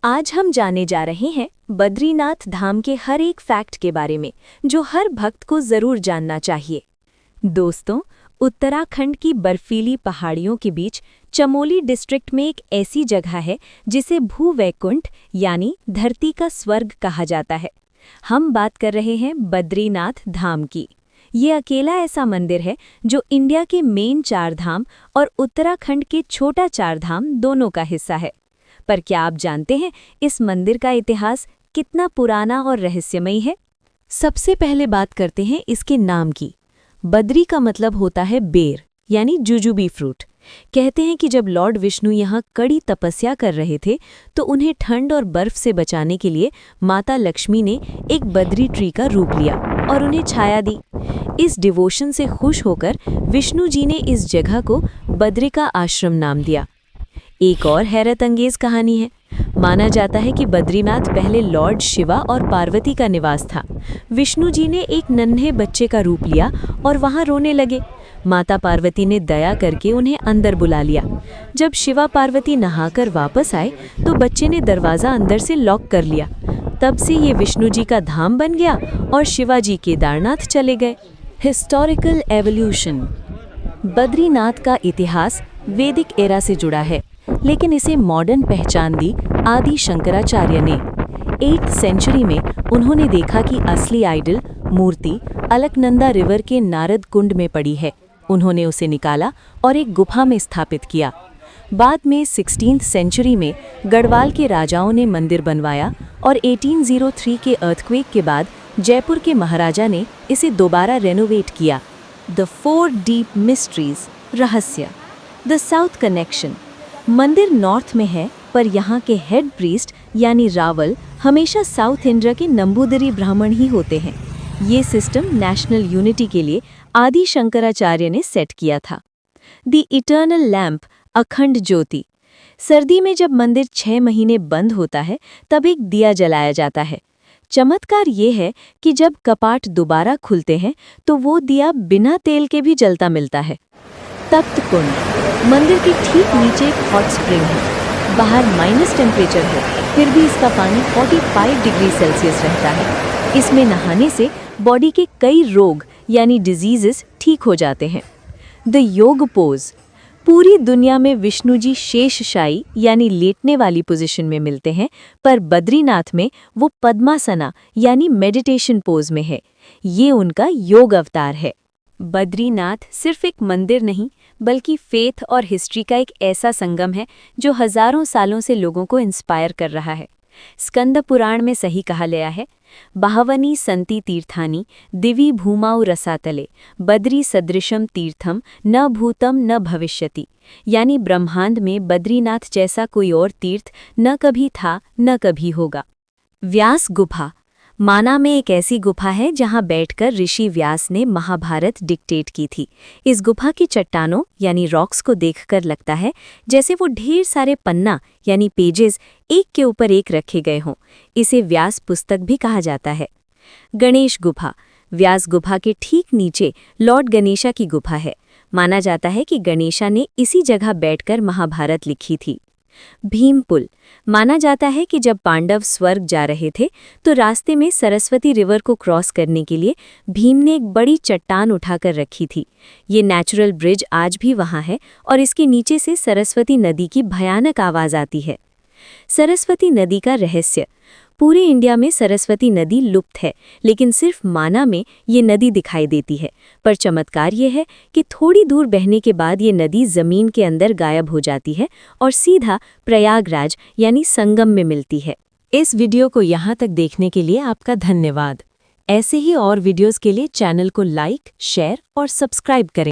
आज हम जाने जा रहे हैं बद्रीनाथ धाम के हर एक फैक्ट के बारे में जो हर भक्त को जरूर जानना चाहिए। दोस्तों, उत्तराखंड की बर्फीली पहाड़ियों के बीच चमोली डिस्ट्रिक्ट में एक ऐसी जगह है जिसे भूवैकुंठ यानी धरती का स्वर्ग कहा जाता है। हम बात कर रहे हैं बद्रीनाथ धाम की। ये अकेला ऐसा मंदिर है जो इंडिया के मेन 4 धाम और उत्तराखंड के छोटा 4 धाम दोनों का हिस्सा है। पर क्या आप जानते हैं इस मंदिर का इतिहास कितना पुराना और रहस्यमयी है? सबसे पहले बात करते हैं इसके नाम की। बद्री का मतलब होता है बेर यानी जुजुबी फ्रूट। कहते हैं कि जब लॉर्ड विष्णु यहाँ कड़ी तपस्या कर रहे थे तो उन्हें ठंड और बर्फ से बचाने के लिए माता लक्ष्मी ने एक बद्री ट्री का रूप लिया और उन्हें छाया दी। इस डिवोशन से खुश होकर विष्णु जी ने इस जगह को बद्रिका आश्रम नाम दिया। एक और हैरत अंगेज कहानी है। माना जाता है कि बद्रीनाथ पहले लॉर्ड शिवा और पार्वती का निवास था। विष्णु जी ने एक नन्हे बच्चे का रूप लिया और वहां रोने लगे। माता पार्वती ने दया करके उन्हें अंदर बुला लिया। जब शिवा पार्वती नहाकर वापस आए तो बच्चे ने दरवाज़ा अंदर से लॉक कर लिया। तब से ये विष्णु जी का धाम बन गया और शिवाजी केदारनाथ चले गए। Historical evolution. बद्रीनाथ का इतिहास वैदिक एरा से जुड़ा है, लेकिन इसे मॉडर्न पहचान दी आदि शंकराचार्य ने। 8th सेंचुरी में उन्होंने देखा कि असली आइडल मूर्ति अलकनंदा रिवर के नारद कुंड में पड़ी है। उन्होंने उसे निकाला और एक गुफा में स्थापित किया। बाद में 16th सेंचुरी में गढ़वाल के राजाओं ने मंदिर बनवाया और 1803 के अर्थक्वेक के बाद जयपुर के महाराजा ने इसे दोबारा रेनोवेट किया। द 4 डीप मिस्ट्रीज, रहस्य। The south connection. मंदिर नॉर्थ में है, पर यहाँ के हेड प्रीस्ट यानी रावल हमेशा साउथ इंडिया के नंबूदरी ब्राह्मण ही होते हैं। ये सिस्टम नेशनल यूनिटी के लिए आदि शंकराचार्य ने सेट किया था। द इटर्नल लैंप, अखंड ज्योति। सर्दी में जब मंदिर 6 महीने बंद होता है तब एक दिया जलाया जाता है। चमत्कार ये है कि जब कपाट दोबारा खुलते हैं तो वो दिया बिना तेल के भी जलता मिलता है। तप्त कुंड। मंदिर के ठीक नीचे एक हॉट स्प्रिंग है। बाहर माइनस टेम्परेचर है, फिर भी इसका पानी 45 डिग्री सेल्सियस रहता है। इसमें नहाने से बॉडी के कई रोग यानी डिजीजेस ठीक हो जाते हैं। द योग पोज। पूरी दुनिया में विष्णु जी शेषशायी यानी लेटने वाली पोजीशन में मिलते हैं, पर बद्रीनाथ में वो पद्मासना यानी मेडिटेशन पोज में है। ये उनका योग अवतार है। बद्रीनाथ सिर्फ एक मंदिर नहीं बल्कि फेथ और हिस्ट्री का एक ऐसा संगम है जो हजारों सालों से लोगों को इंस्पायर कर रहा है। स्कंद पुराण में सही कहा गया है, बाहवनी संति तीर्थानि दिवि भूमाउ रसातले बद्री सदृशम तीर्थम न भूतम न भविष्यति। यानी ब्रह्मांड में बद्रीनाथ जैसा कोई और तीर्थ न कभी था न कभी होगा। व्यास गुफा। माना में एक ऐसी गुफा है जहां बैठकर ऋषि व्यास ने महाभारत डिक्टेट की थी। इस गुफा की चट्टानों यानी रॉक्स को देखकर लगता है जैसे वो ढेर सारे पन्ना यानी पेजेस एक के ऊपर एक रखे गए हों। इसे व्यास पुस्तक भी कहा जाता है। गणेश गुफा। व्यास गुफा के ठीक नीचे लॉर्ड गणेशा की गुफा है। माना जाता है कि गणेशा ने इसी जगह बैठकर महाभारत लिखी थी। भीम पुल। माना जाता है कि जब पांडव स्वर्ग जा रहे थे तो रास्ते में सरस्वती रिवर को क्रॉस करने के लिए भीम ने एक बड़ी चट्टान उठाकर रखी थी। ये नेचुरल ब्रिज आज भी वहाँ है और इसके नीचे से सरस्वती नदी की भयानक आवाज़ आती है। सरस्वती नदी का रहस्य। पूरे इंडिया में सरस्वती नदी लुप्त है, लेकिन सिर्फ माना में ये नदी दिखाई देती है। पर चमत्कार ये है कि थोड़ी दूर बहने के बाद ये नदी ज़मीन के अंदर गायब हो जाती है और सीधा प्रयागराज यानी संगम में मिलती है। इस वीडियो को यहाँ तक देखने के लिए आपका धन्यवाद। ऐसे ही और वीडियोज़ के लिए चैनल को लाइक, शेयर और सब्सक्राइब करें।